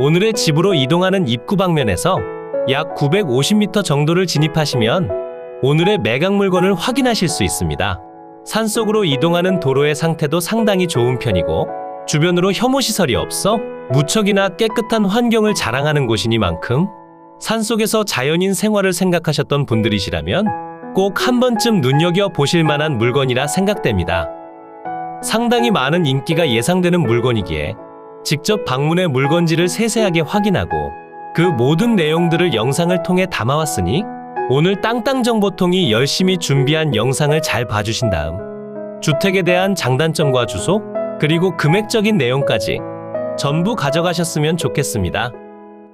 오늘의 집으로 이동하는 입구 방면에서 약 950m 정도를 진입하시면 오늘의 매각 물건을 확인하실 수 있습니다. 산속으로 이동하는 도로의 상태도 상당히 좋은 편이고 주변으로 혐오시설이 없어 무척이나 깨끗한 환경을 자랑하는 곳이니만큼 산속에서 자연인 생활을 생각하셨던 분들이시라면 꼭 한 번쯤 눈여겨보실 만한 물건이라 생각됩니다. 상당히 많은 인기가 예상되는 물건이기에 직접 방문해 물건지를 세세하게 확인하고 그 모든 내용들을 영상을 통해 담아왔으니 오늘 땅땅정보통이 열심히 준비한 영상을 잘 봐주신 다음 주택에 대한 장단점과 주소 그리고 금액적인 내용까지 전부 가져가셨으면 좋겠습니다.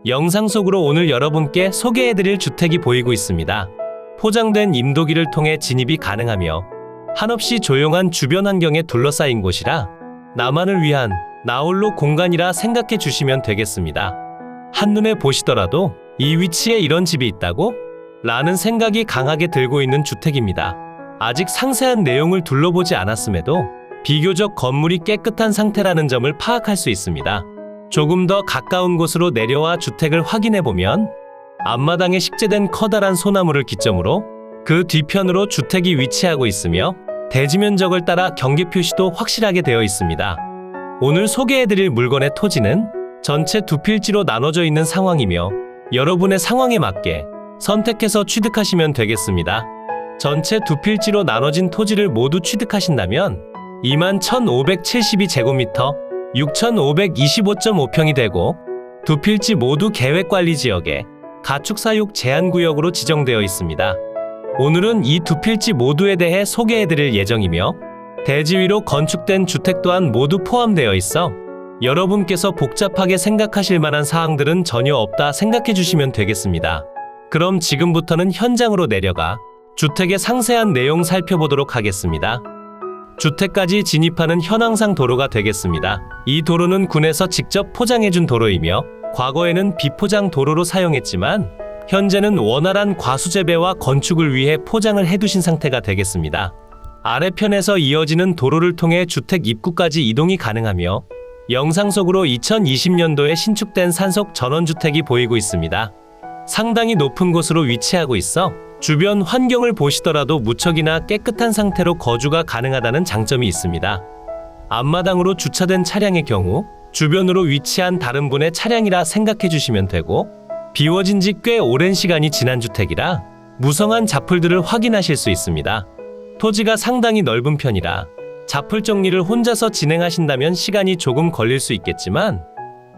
영상 속으로 오늘 여러분께 소개해드릴 주택이 보이고 있습니다. 포장된 임도기를 통해 진입이 가능하며 한없이 조용한 주변 환경에 둘러싸인 곳이라 나만을 위한 나홀로 공간이라 생각해 주시면 되겠습니다. 한눈에 보시더라도 이 위치에 이런 집이 있다고? 라는 생각이 강하게 들고 있는 주택입니다. 아직 상세한 내용을 둘러보지 않았음에도 비교적 건물이 깨끗한 상태라는 점을 파악할 수 있습니다. 조금 더 가까운 곳으로 내려와 주택을 확인해보면 앞마당에 식재된 커다란 소나무를 기점으로 그 뒤편으로 주택이 위치하고 있으며 대지 면적을 따라 경계 표시도 확실하게 되어 있습니다. 오늘 소개해드릴 물건의 토지는 전체 두 필지로 나눠져 있는 상황이며 여러분의 상황에 맞게 선택해서 취득하시면 되겠습니다. 전체 두 필지로 나눠진 토지를 모두 취득하신다면 21,572제곱미터 6,525.5평이 되고 두 필지 모두 계획관리지역에 가축사육 제한구역으로 지정되어 있습니다. 오늘은 이 두 필지 모두에 대해 소개해드릴 예정이며 대지 위로 건축된 주택 또한 모두 포함되어 있어 여러분께서 복잡하게 생각하실 만한 사항들은 전혀 없다 생각해 주시면 되겠습니다. 그럼 지금부터는 현장으로 내려가 주택의 상세한 내용 살펴보도록 하겠습니다. 주택까지 진입하는 현황상 도로가 되겠습니다. 이 도로는 군에서 직접 포장해준 도로이며 과거에는 비포장 도로로 사용했지만 현재는 원활한 과수재배와 건축을 위해 포장을 해두신 상태가 되겠습니다. 아래편에서 이어지는 도로를 통해 주택 입구까지 이동이 가능하며 영상 속으로 2020년도에 신축된 산속 전원주택이 보이고 있습니다. 상당히 높은 곳으로 위치하고 있어 주변 환경을 보시더라도 무척이나 깨끗한 상태로 거주가 가능하다는 장점이 있습니다. 앞마당으로 주차된 차량의 경우 주변으로 위치한 다른 분의 차량이라 생각해 주시면 되고 비워진 지 꽤 오랜 시간이 지난 주택이라 무성한 잡풀들을 확인하실 수 있습니다. 토지가 상당히 넓은 편이라 잡풀 정리를 혼자서 진행하신다면 시간이 조금 걸릴 수 있겠지만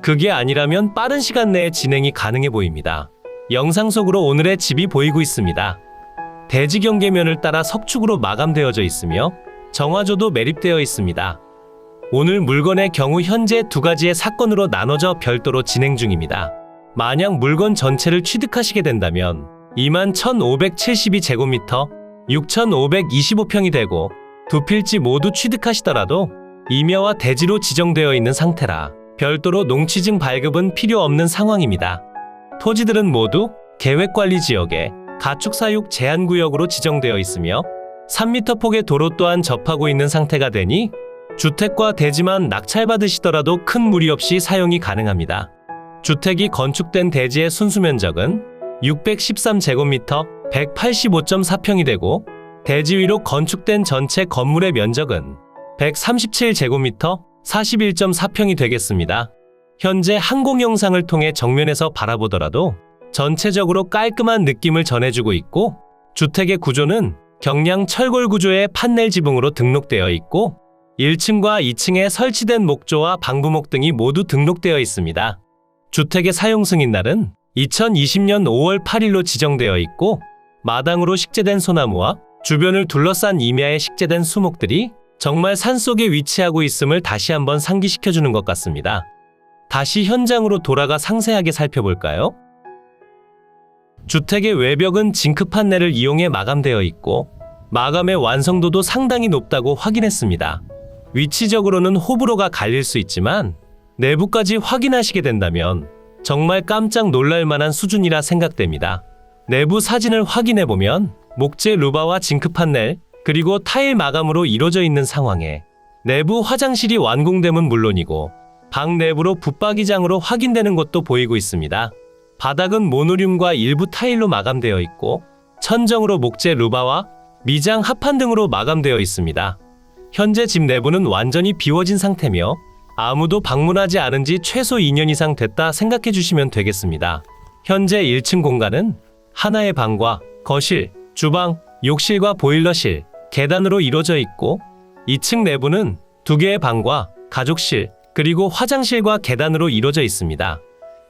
그게 아니라면 빠른 시간 내에 진행이 가능해 보입니다. 영상 속으로 오늘의 집이 보이고 있습니다. 대지 경계면을 따라 석축으로 마감되어져 있으며 정화조도 매립되어 있습니다. 오늘 물건의 경우 현재 두 가지의 사건으로 나눠져 별도로 진행 중입니다. 만약 물건 전체를 취득하시게 된다면 21,572제곱미터 6,525평이 되고 두 필지 모두 취득하시더라도 임야와 대지로 지정되어 있는 상태라 별도로 농취증 발급은 필요 없는 상황입니다. 토지들은 모두 계획관리지역에 가축사육 제한구역으로 지정되어 있으며 3m 폭의 도로 또한 접하고 있는 상태가 되니 주택과 대지만 낙찰받으시더라도 큰 무리 없이 사용이 가능합니다. 주택이 건축된 대지의 순수면적은 613제곱미터 185.4평이 되고 대지 위로 건축된 전체 건물의 면적은 137제곱미터 41.4평이 되겠습니다. 현재 항공 영상을 통해 정면에서 바라보더라도 전체적으로 깔끔한 느낌을 전해주고 있고 주택의 구조는 경량 철골 구조의 판넬 지붕으로 등록되어 있고 1층과 2층에 설치된 목조와 방부목 등이 모두 등록되어 있습니다. 주택의 사용 승인날은 2020년 5월 8일로 지정되어 있고 마당으로 식재된 소나무와 주변을 둘러싼 임야에 식재된 수목들이 정말 산속에 위치하고 있음을 다시 한번 상기시켜주는 것 같습니다. 다시 현장으로 돌아가 상세하게 살펴볼까요? 주택의 외벽은 징크 판넬을 이용해 마감되어 있고 마감의 완성도도 상당히 높다고 확인했습니다. 위치적으로는 호불호가 갈릴 수 있지만 내부까지 확인하시게 된다면 정말 깜짝 놀랄 만한 수준이라 생각됩니다. 내부 사진을 확인해보면 목재 루바와 징크 판넬 그리고 타일 마감으로 이루어져 있는 상황에 내부 화장실이 완공됨은 물론이고 방 내부로 붙박이장으로 확인되는 곳도 보이고 있습니다. 바닥은 모노륨과 일부 타일로 마감되어 있고 천정으로 목재 루바와 미장 합판 등으로 마감되어 있습니다. 현재 집 내부는 완전히 비워진 상태며 아무도 방문하지 않은 지 최소 2년 이상 됐다 생각해 주시면 되겠습니다. 현재 1층 공간은 하나의 방과 거실, 주방, 욕실과 보일러실, 계단으로 이루어져 있고 2층 내부는 2개의 방과 가족실, 그리고 화장실과 계단으로 이루어져 있습니다.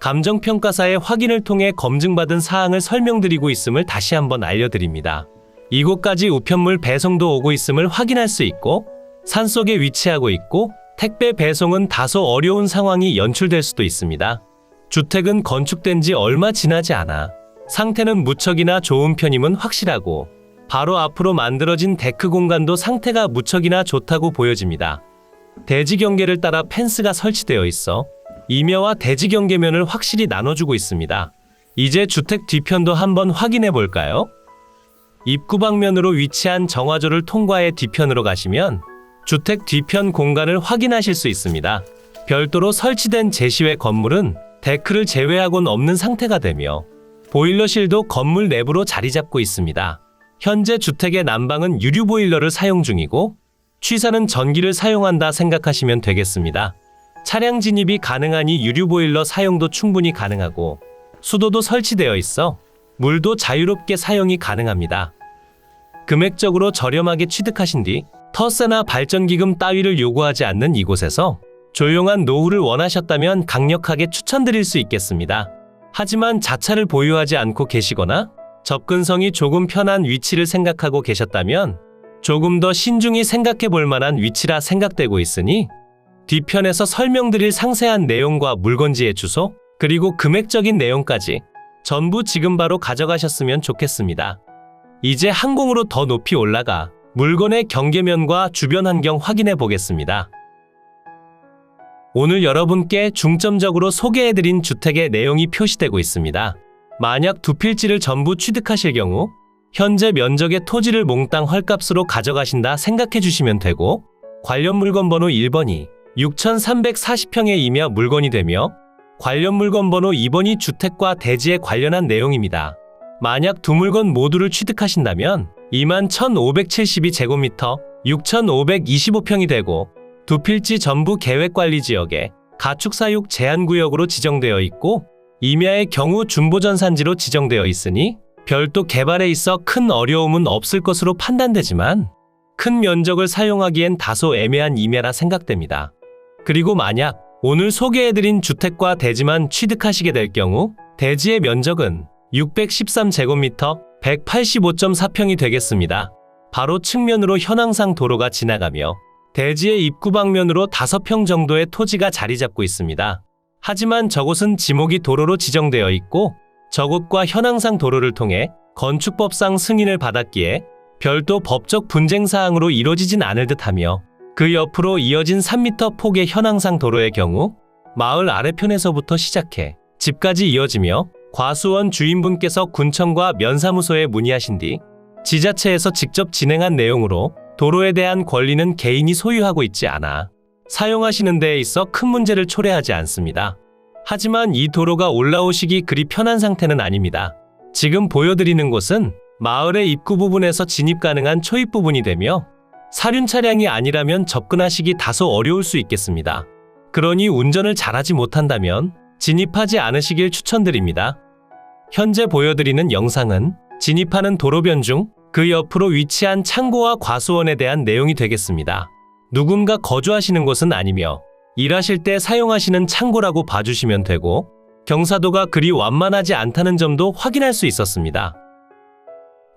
감정평가사의 확인을 통해 검증받은 사항을 설명드리고 있음을 다시 한번 알려드립니다. 이곳까지 우편물 배송도 오고 있음을 확인할 수 있고 산속에 위치하고 있고 택배 배송은 다소 어려운 상황이 연출될 수도 있습니다. 주택은 건축된 지 얼마 지나지 않아 상태는 무척이나 좋은 편임은 확실하고 바로 앞으로 만들어진 데크 공간도 상태가 무척이나 좋다고 보여집니다. 대지 경계를 따라 펜스가 설치되어 있어 임야와 대지 경계면을 확실히 나눠주고 있습니다. 이제 주택 뒤편도 한번 확인해 볼까요? 입구 방면으로 위치한 정화조를 통과해 뒤편으로 가시면 주택 뒤편 공간을 확인하실 수 있습니다. 별도로 설치된 제시외 건물은 데크를 제외하고는 없는 상태가 되며 보일러실도 건물 내부로 자리 잡고 있습니다. 현재 주택의 난방은 유류 보일러를 사용 중이고 취사는 전기를 사용한다 생각하시면 되겠습니다. 차량 진입이 가능하니 유류 보일러 사용도 충분히 가능하고 수도도 설치되어 있어 물도 자유롭게 사용이 가능합니다. 금액적으로 저렴하게 취득하신 뒤 터세나 발전기금 따위를 요구하지 않는 이곳에서 조용한 노후를 원하셨다면 강력하게 추천드릴 수 있겠습니다. 하지만 자차를 보유하지 않고 계시거나 접근성이 조금 편한 위치를 생각하고 계셨다면 조금 더 신중히 생각해 볼 만한 위치라 생각되고 있으니 뒤편에서 설명드릴 상세한 내용과 물건지의 주소, 그리고 금액적인 내용까지 전부 지금 바로 가져가셨으면 좋겠습니다. 이제 항공으로 더 높이 올라가 물건의 경계면과 주변 환경 확인해 보겠습니다. 오늘 여러분께 중점적으로 소개해드린 주택의 내용이 표시되고 있습니다. 만약 두 필지를 전부 취득하실 경우 현재 면적의 토지를 몽땅 헐값으로 가져가신다 생각해 주시면 되고 관련 물건 번호 1번이 6,340평의 임야 물건이 되며 관련 물건 번호 2번이 주택과 대지에 관련한 내용입니다. 만약 두 물건 모두를 취득하신다면 21,572제곱미터 6,525평이 되고 두 필지 전부 계획관리지역에 가축사육 제한구역으로 지정되어 있고 임야의 경우 준보전산지로 지정되어 있으니 별도 개발에 있어 큰 어려움은 없을 것으로 판단되지만 큰 면적을 사용하기엔 다소 애매한 임야라 생각됩니다. 그리고 만약 오늘 소개해드린 주택과 대지만 취득하시게 될 경우 대지의 면적은 613제곱미터 185.4평이 되겠습니다. 바로 측면으로 현황상 도로가 지나가며 대지의 입구 방면으로 5평 정도의 토지가 자리 잡고 있습니다. 하지만 저곳은 지목이 도로로 지정되어 있고 저곳과 현황상 도로를 통해 건축법상 승인을 받았기에 별도 법적 분쟁사항으로 이뤄지진 않을 듯하며 그 옆으로 이어진 3m 폭의 현황상 도로의 경우 마을 아래편에서부터 시작해 집까지 이어지며 과수원 주인분께서 군청과 면사무소에 문의하신 뒤 지자체에서 직접 진행한 내용으로 도로에 대한 권리는 개인이 소유하고 있지 않아 사용하시는 데에 있어 큰 문제를 초래하지 않습니다. 하지만 이 도로가 올라오시기 그리 편한 상태는 아닙니다. 지금 보여드리는 곳은 마을의 입구 부분에서 진입 가능한 초입 부분이 되며 사륜 차량이 아니라면 접근하시기 다소 어려울 수 있겠습니다. 그러니 운전을 잘하지 못한다면 진입하지 않으시길 추천드립니다. 현재 보여드리는 영상은 진입하는 도로변 중 그 옆으로 위치한 창고와 과수원에 대한 내용이 되겠습니다. 누군가 거주하시는 곳은 아니며 일하실 때 사용하시는 창고라고 봐주시면 되고 경사도가 그리 완만하지 않다는 점도 확인할 수 있었습니다.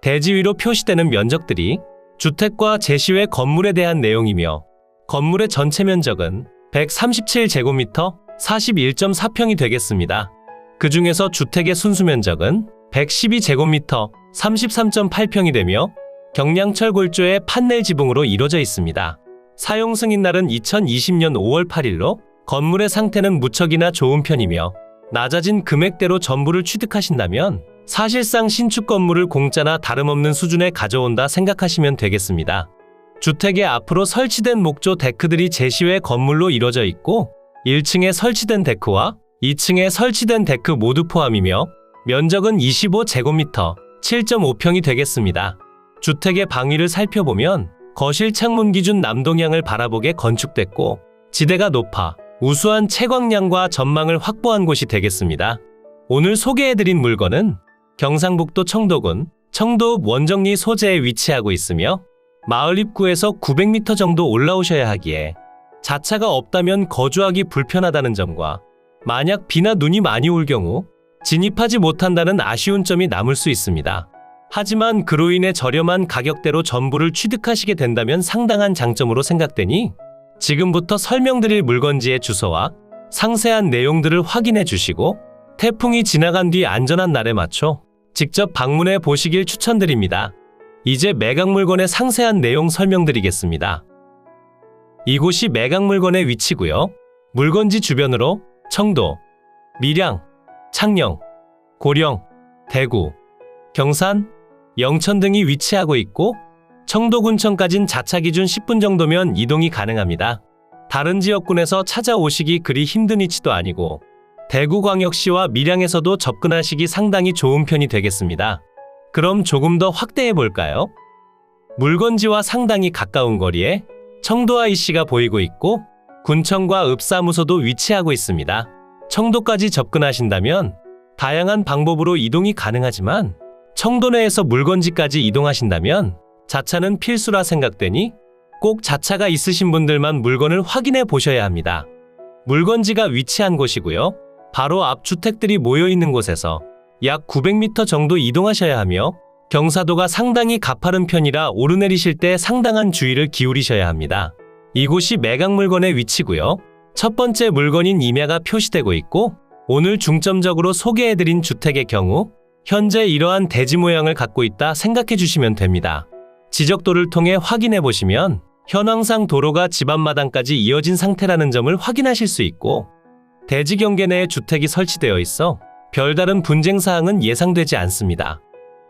대지 위로 표시되는 면적들이 주택과 제시외 건물에 대한 내용이며 건물의 전체 면적은 137제곱미터 41.4평이 되겠습니다. 그 중에서 주택의 순수 면적은 112제곱미터 33.8평이 되며 경량철 골조의 판넬 지붕으로 이루어져 있습니다. 사용 승인날은 2020년 5월 8일로 건물의 상태는 무척이나 좋은 편이며 낮아진 금액대로 전부를 취득하신다면 사실상 신축 건물을 공짜나 다름없는 수준에 가져온다 생각하시면 되겠습니다. 주택의 앞으로 설치된 목조 데크들이 제시외 건물로 이루어져 있고 1층에 설치된 데크와 2층에 설치된 데크 모두 포함이며 면적은 25제곱미터, 7.5평이 되겠습니다. 주택의 방위를 살펴보면 거실 창문 기준 남동향을 바라보게 건축됐고 지대가 높아 우수한 채광량과 전망을 확보한 곳이 되겠습니다. 오늘 소개해드린 물건은 경상북도 청도군 청도읍 원정리 소재에 위치하고 있으며 마을 입구에서 900m 정도 올라오셔야 하기에 자차가 없다면 거주하기 불편하다는 점과 만약 비나 눈이 많이 올 경우 진입하지 못한다는 아쉬운 점이 남을 수 있습니다. 하지만 그로 인해 저렴한 가격대로 전부를 취득하시게 된다면 상당한 장점으로 생각되니 지금부터 설명드릴 물건지의 주소와 상세한 내용들을 확인해 주시고 태풍이 지나간 뒤 안전한 날에 맞춰 직접 방문해 보시길 추천드립니다. 이제 매각 물건의 상세한 내용 설명드리겠습니다. 이곳이 매각 물건의 위치고요. 물건지 주변으로 청도, 밀양, 창녕, 고령, 대구, 경산, 영천 등이 위치하고 있고 청도군청까진 자차 기준 10분 정도면 이동이 가능합니다. 다른 지역군에서 찾아오시기 그리 힘든 위치도 아니고 대구광역시와 밀양에서도 접근하시기 상당히 좋은 편이 되겠습니다. 그럼 조금 더 확대해 볼까요? 물건지와 상당히 가까운 거리에 청도 IC가 보이고 있고 군청과 읍사무소도 위치하고 있습니다. 청도까지 접근하신다면 다양한 방법으로 이동이 가능하지만 청도 내에서 물건지까지 이동하신다면 자차는 필수라 생각되니 꼭 자차가 있으신 분들만 물건을 확인해 보셔야 합니다. 물건지가 위치한 곳이고요. 바로 앞 주택들이 모여 있는 곳에서 약 900m 정도 이동하셔야 하며 경사도가 상당히 가파른 편이라 오르내리실 때 상당한 주의를 기울이셔야 합니다. 이곳이 매각 물건의 위치고요. 첫 번째 물건인 임야가 표시되고 있고 오늘 중점적으로 소개해드린 주택의 경우 현재 이러한 대지 모양을 갖고 있다 생각해 주시면 됩니다. 지적도를 통해 확인해 보시면 현황상 도로가 집 앞마당까지 이어진 상태라는 점을 확인하실 수 있고 대지 경계 내에 주택이 설치되어 있어 별다른 분쟁 사항은 예상되지 않습니다.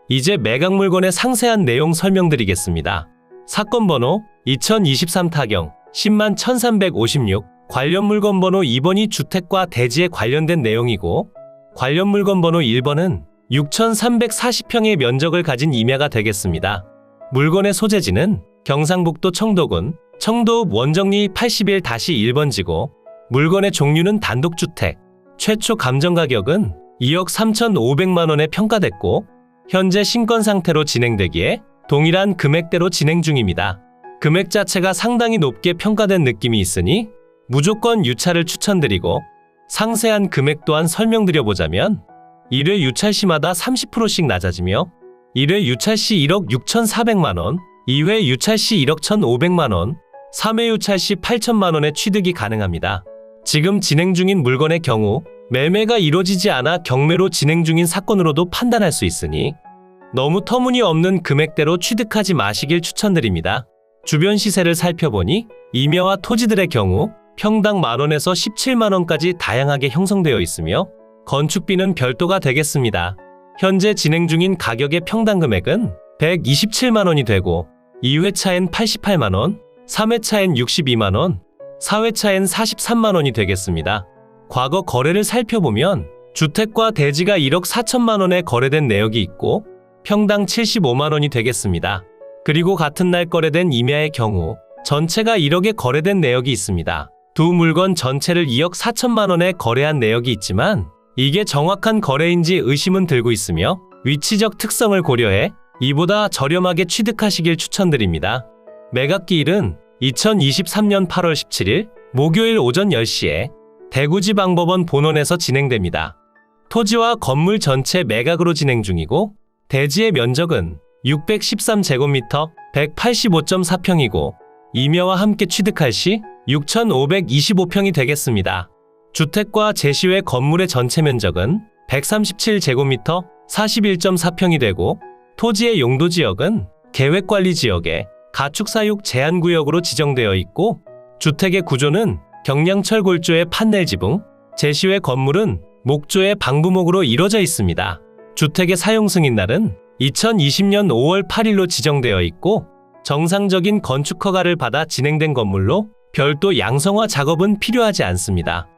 이제 매각 물건의 상세한 내용 설명드리겠습니다. 사건 번호 2023 타경 10만 1356 관련 물건 번호 2번이 주택과 대지에 관련된 내용이고 관련 물건 번호 1번은 6340평의 면적을 가진 임야가 되겠습니다. 물건의 소재지는 경상북도 청도군 청도읍 원정리 81-1번지고 물건의 종류는 단독주택, 최초 감정가격은 2억 3,500만 원에 평가됐고 현재 신건 상태로 진행되기에 동일한 금액대로 진행 중입니다. 금액 자체가 상당히 높게 평가된 느낌이 있으니 무조건 유차를 추천드리고 상세한 금액 또한 설명드려보자면 1회 유찰 시마다 30%씩 낮아지며 1회 유찰 시 1억 6,400만 원, 2회 유찰 시 1억 1,500만 원, 3회 유찰 시 8천만 원의 취득이 가능합니다. 지금 진행 중인 물건의 경우 매매가 이루어지지 않아 경매로 진행 중인 사건으로도 판단할 수 있으니 너무 터무니없는 금액대로 취득하지 마시길 추천드립니다. 주변 시세를 살펴보니 임야와 토지들의 경우 평당 만원에서 17만원까지 다양하게 형성되어 있으며 건축비는 별도가 되겠습니다. 현재 진행 중인 가격의 평당 금액은 127만원이 되고 2회차엔 88만원, 3회차엔 62만원, 4회차엔 43만원이 되겠습니다. 과거 거래를 살펴보면 주택과 대지가 1억 4천만원에 거래된 내역이 있고 평당 75만원이 되겠습니다. 그리고 같은 날 거래된 임야의 경우 전체가 1억에 거래된 내역이 있습니다. 두 물건 전체를 2억 4천만원에 거래한 내역이 있지만 이게 정확한 거래인지 의심은 들고 있으며 위치적 특성을 고려해 이보다 저렴하게 취득하시길 추천드립니다. 매각기일은 2023년 8월 17일 목요일 오전 10시에 대구지방법원 본원에서 진행됩니다. 토지와 건물 전체 매각으로 진행 중이고 대지의 면적은 613제곱미터 185.4평이고 임야와 함께 취득할 시 6,525평이 되겠습니다. 주택과 제시외 건물의 전체 면적은 137제곱미터 41.4평이 되고 토지의 용도지역은 계획관리지역에 가축사육 제한구역으로 지정되어 있고 주택의 구조는 경량철 골조의 판넬 지붕, 제시외 건물은 목조의 방부목으로 이루어져 있습니다. 주택의 사용 승인날은 2020년 5월 8일로 지정되어 있고 정상적인 건축 허가를 받아 진행된 건물로 별도 양성화 작업은 필요하지 않습니다.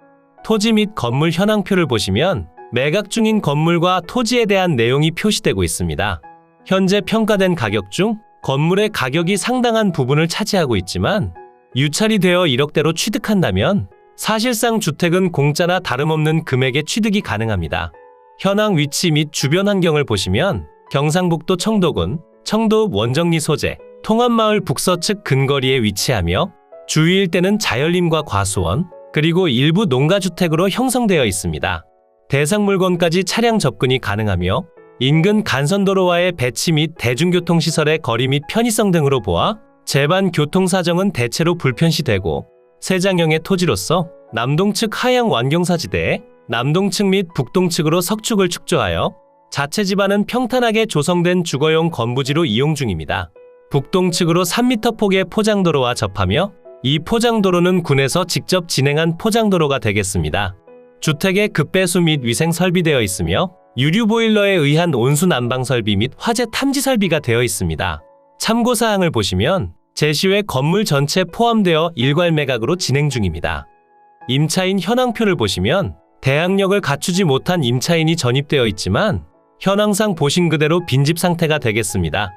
토지 및 건물 현황표를 보시면 매각 중인 건물과 토지에 대한 내용이 표시되고 있습니다. 현재 평가된 가격 중 건물의 가격이 상당한 부분을 차지하고 있지만 유찰이 되어 1억대로 취득한다면 사실상 주택은 공짜나 다름없는 금액의 취득이 가능합니다. 현황 위치 및 주변 환경을 보시면 경상북도 청도군, 청도읍 원정리 소재, 통합마을 북서측 근거리에 위치하며 주위 일대는 자연림과 과수원, 그리고 일부 농가주택으로 형성되어 있습니다. 대상 물건까지 차량 접근이 가능하며 인근 간선도로와의 배치 및 대중교통시설의 거리 및 편의성 등으로 보아 제반 교통사정은 대체로 불편시되고 세장형의 토지로서 남동측 하양 완경사지대에 남동측 및 북동측으로 석축을 축조하여 자체 지반은 평탄하게 조성된 주거용 건부지로 이용 중입니다. 북동측으로 3m 폭의 포장도로와 접하며 이 포장도로는 군에서 직접 진행한 포장도로가 되겠습니다. 주택에 급배수 및 위생 설비되어 있으며 유류 보일러에 의한 온수 난방 설비 및 화재 탐지 설비가 되어 있습니다. 참고사항을 보시면 제시외 건물 전체 포함되어 일괄 매각으로 진행 중입니다. 임차인 현황표를 보시면 대항력을 갖추지 못한 임차인이 전입되어 있지만 현황상 보신 그대로 빈집 상태가 되겠습니다.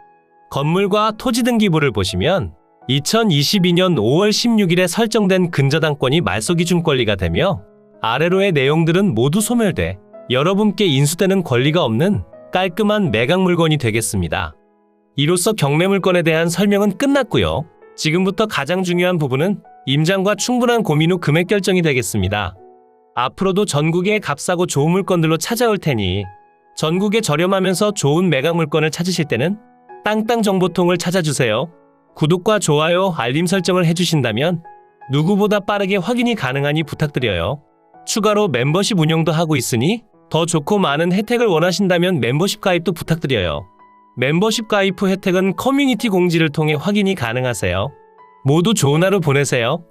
건물과 토지 등기부를 보시면 2022년 5월 16일에 설정된 근저당권이 말소기준 권리가 되며 아래로의 내용들은 모두 소멸돼 여러분께 인수되는 권리가 없는 깔끔한 매각 물건이 되겠습니다. 이로써 경매 물건에 대한 설명은 끝났고요. 지금부터 가장 중요한 부분은 임장과 충분한 고민 후 금액 결정이 되겠습니다. 앞으로도 전국의 값싸고 좋은 물건들로 찾아올 테니 전국에 저렴하면서 좋은 매각 물건을 찾으실 때는 땅땅정보통을 찾아주세요. 구독과 좋아요, 알림 설정을 해주신다면 누구보다 빠르게 확인이 가능하니 부탁드려요. 추가로 멤버십 운영도 하고 있으니 더 좋고 많은 혜택을 원하신다면 멤버십 가입도 부탁드려요. 멤버십 가입 후 혜택은 커뮤니티 공지를 통해 확인이 가능하세요. 모두 좋은 하루 보내세요.